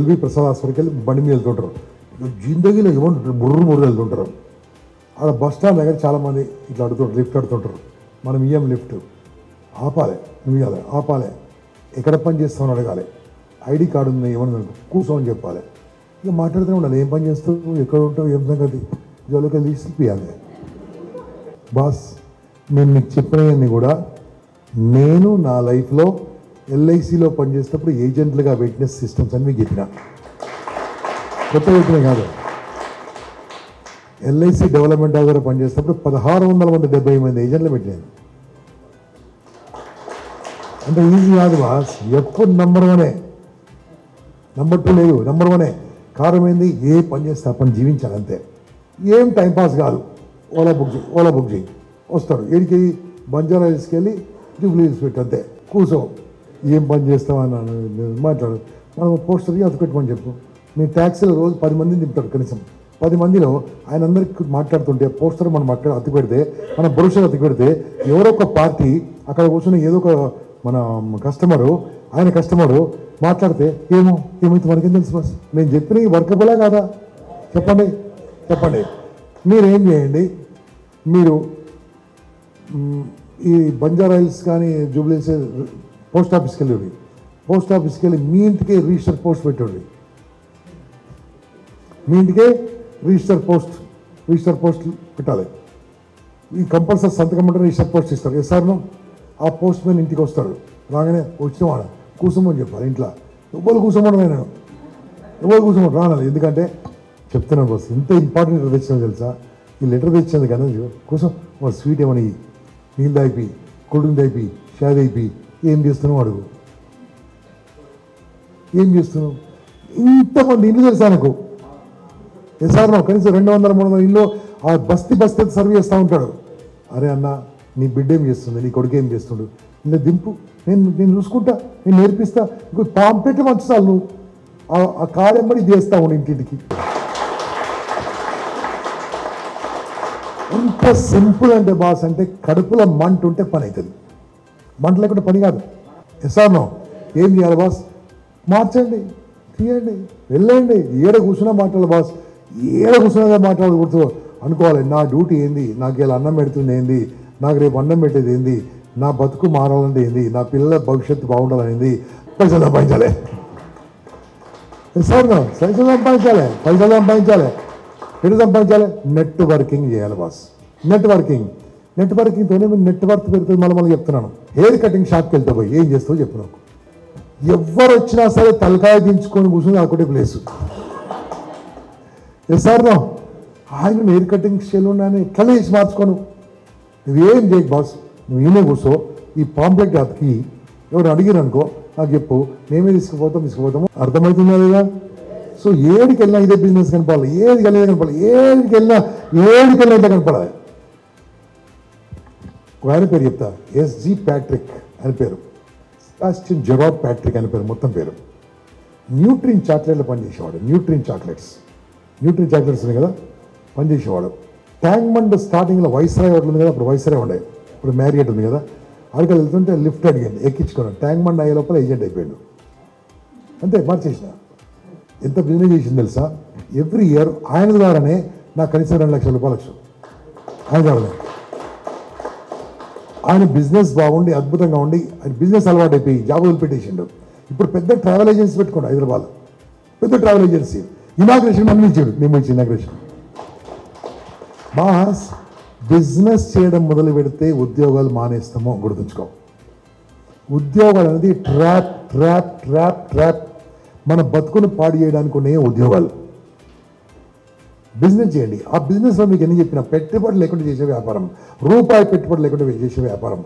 LV Prasad హాస్పిటల్కి వెళ్ళి బండి మీద వెళ్తుంటారు. జిందగీలో ఏమంటుంటారు, ముర్రు వెళ్తుంటారు. ఆడ బస్ స్టాండ్ దగ్గర చాలామంది ఇట్లా అడుగుతుంటారు, లిఫ్ట్ అడుగుతుంటారు. మనం ఇయ్యం లిఫ్ట్, ఆపాలి, నువ్వు ఇవ్వాలి, ఆపాలి, ఎక్కడ పని చేస్తామని అడగాలి, ఐడి కార్డు ఉంది ఏమన్నా కూర్చోమని చెప్పాలి. ఇక మాట్లాడుతూనే ఉండాలి, ఏం పని చేస్తావు, ఎక్కడ ఉంటావు, ఏం సంగతి, జోలోకి వెళ్ళి తీసుకుపోయాలి. బాస్ నేను మీకు చెప్పినవన్నీ కూడా నేను నా లైఫ్లో ఎల్ఐసిలో పనిచేసేటప్పుడు ఏజెంట్లుగా విట్నెస్ సిస్టమ్స్ అని మీకు చెప్పిన, కొత్త చెప్పినా కాదు. ఎల్ఐసి డెవలప్మెంట్ దగ్గర పనిచేసేటప్పుడు 1670 మంది ఏజెంట్లు పెట్టినాను. అంటే ఈజీ కాదు బాస్, ఎప్పుడు నెంబర్ 1, నెంబర్ 2 లేదు, నెంబర్ 1. కారణం ఏంది, ఏ పని చేస్తే ఆ పని జీవించాలి అంతే. ఏం టైంపాస్ కాదు. ఓలా బుక్ చేయి వస్తాడు, ఏడికి బంజారా హిల్స్కి వెళ్ళి జూబ్లీ హిల్స్ పెట్టి అంతే కూర్చో, ఏం పని చేస్తామన్నాను మాట్లాడు. మనం పోస్టర్కి అతుపెట్టమని చెప్పు. మీ ట్యాక్సీలో రోజు 10 మందిని దింపుతాడు, కనీసం 10 మందిలో ఆయన అందరికి మాట్లాడుతుంటే పోస్టర్ మనం అక్కడ అతి పెడితే, మన బ్రోషర్ అతి పెడితే, ఎవరో ఒక పార్టీ అక్కడ కూర్చొని ఏదో ఒక మన కస్టమరు మాట్లాడితే ఏమైతే మనకేం తెలుసు బాస్. నేను చెప్పిన ఈ వర్కబులా కాదా చెప్పండి. మీరేం చేయండి, మీరు ఈ బంజారా హిల్స్ కానీ జూబ్లీ హిల్స్ పోస్ట్ ఆఫీస్కి వెళ్ళి మీ ఇంటికే రిజిస్టర్ పోస్ట్ పెట్టండి. మీ ఇంటికే రిజిస్టర్ పోస్ట్ పెట్టాలి. ఈ కంపల్సరీ సంతకం అంటే రిజిస్టర్ పోస్ట్ ఇస్తారు. ఎస్ఆర్ను ఆ పోస్ట్ మ్యాన్ ఇంటికి వస్తాడు, రాగానే వచ్చినవాడ కూర్చోమని చెప్పాలి. ఇంట్లో ఎవరు కూర్చోమని నేను రానాలి. ఎందుకంటే చెప్తున్నాను బాస్, ఇంత ఇంపార్టెంట్ లెటర్ తెచ్చినా తెలుసా. ఈ లెటర్ తెచ్చింది కదా కూర్చో, వాళ్ళు స్వీట్ ఏమని నీళ్ళు దాయిపి, కొడుకుని దాయిపి, షాద్ అయిపి, ఏం చేస్తున్నావు అడుగు, ఏం చేస్తున్నావు. ఇంతమంది ఇల్లు తెలుసా నాకు. ఎస్ఆర్ కనీసం 200-300 ఇల్లు ఆ బస్తీ సర్వ్ చేస్తూ ఉంటాడు. అరే అన్న, నీ బిడ్డ ఏం చేస్తుంది, నీ కొడుకు ఏం చేస్తుండు, ఇలా దింపు, నేను చూసుకుంటా, నేను నేర్పిస్తా. ఇంకో పాంపెట్టి మంచుతాను, నువ్వు ఆ కాడెంబడి చేస్తా ఉండు ఇంటింటికి. ఎంత సింపుల్ అంటే బాస్, అంటే కడుపులో మంట ఉంటే పని అవుతుంది, మంట లేకుండా పని కాదు. ఎస్ఆర్నో ఏం చేయాలి బాస్, మార్చండి, తీయండి, వెళ్ళండి. ఏడ కూర్చున్నా మాట్లాడాలి బాస్, ఏడ కూర్చున్నా మాట్లాడకూడదు. అనుకోవాలి, నా డ్యూటీ ఏంది, నాకు ఇలా అన్నం పెడుతుంది ఏంది, నాకు రేపు అన్నం పెట్టేది ఏంది, నా బతుకు మారాలంటే ఏంది, నా పిల్లల భవిష్యత్తు బాగుండాలనేది. పైసలు సంపాదించాలి ఎస్ఆర్నో, పైసలు సంపాదించాలి. ఎటు సంపాదించాలి, నెట్వర్కింగ్ చేయాలి బాస్. నెట్వర్కింగ్తోనే మీరు నెట్వర్క్ పెరుగుతుంది. మళ్ళీ చెప్తున్నాను, హెయిర్ కటింగ్ షాప్కి వెళ్తే పోయి ఏం చేస్తావు చెప్పు నాకు. ఎవరు వచ్చినా సరే తలకాయ దించుకొని కూర్చొని ఒకటే ప్లేసు. ఎస్ఆర్నో ఆయన హెయిర్ కటింగ్ స్టైల్ ఉన్నాయని ఎట్లా చేసి మార్చుకోను. నువ్వేం చేయకు బాస్, నువ్వు ఈయనే కూర్చో, ఈ పాంప్లెట్ అతికి ఎవరు అడిగిరు అనుకో నాకు చెప్పు, మేమే తీసుకుపోతాము. అర్థమవుతుందా లేదా? సో ఏడికి వెళ్ళినా ఇదే బిజినెస్ కనపడాలి, ఏడికి వెళ్ళినా ఇదే కనపడాలి. ఆయన పేరు చెప్తా, ఎస్జి ప్యాట్రిక్ అని పేరు, సెబాస్టియన్ జెరాడ్ ప్యాట్రిక్ అని పేరు, మొత్తం పేరు. న్యూట్రిన్ చాక్లెట్లో పనిచేసేవాడు. న్యూట్రిన్ చాక్లెట్స్ ఉన్నాయి కదా, పనిచేసేవాడు. ట్యాంక్మండ్ స్టార్టింగ్లో వైస్రాయ్ హోటల్ ఉంది కదా, అప్పుడు వైస్రాయ్ ఉండే, ఇప్పుడు మ్యారియట్ ఉంది కదా, అక్కడికి వెళ్తుంటే లిఫ్ట్ అడిగాను, ఎక్కించుకున్నాను. ట్యాంక్మండ్ అయ్యే లోపల ఏజెంట్ అయిపోయాడు, అంతే మార్చేసిన. ఎంత బిజినెస్ చేసింది తెలుసా, ఎవ్రీ ఇయర్ ఆయన ద్వారానే నాకు కనీసం 2 లక్షల రూపాయలు వచ్చు. ఆయన ద్వారానే. ఆయన బిజినెస్ బాగుండి అద్భుతంగా ఉండి ఆయన బిజినెస్ అలవాటు అయిపోయి జాబ్ వదిలిపెట్టేసిండు. ఇప్పుడు పెద్ద ట్రావెల్ ఏజెన్సీ పెట్టుకోండి హైదరాబాద్, పెద్ద ట్రావెల్ ఏజెన్సీ. ఇనాగ్రేషన్ మనం ఇచ్చాడు, నేను ఇచ్చి ఇనాగ్రేషన్. బాస్ బిజినెస్ చేయడం మొదలు పెడితే ఉద్యోగాలు మానేస్తామో గుర్తుంచుకో. ఉద్యోగాలు అనేది ట్రాప్. మన బతుకును పాడు చేయడానికి ఉన్నాయి ఉద్యోగాలు. బిజినెస్ చేయండి. ఆ బిజినెస్లో మీకు ఎన్ని చెప్పినా పెట్టుబడి లేకుండా చేసే వ్యాపారం, రూపాయి పెట్టుబడి లేకుండా చేసే వ్యాపారం.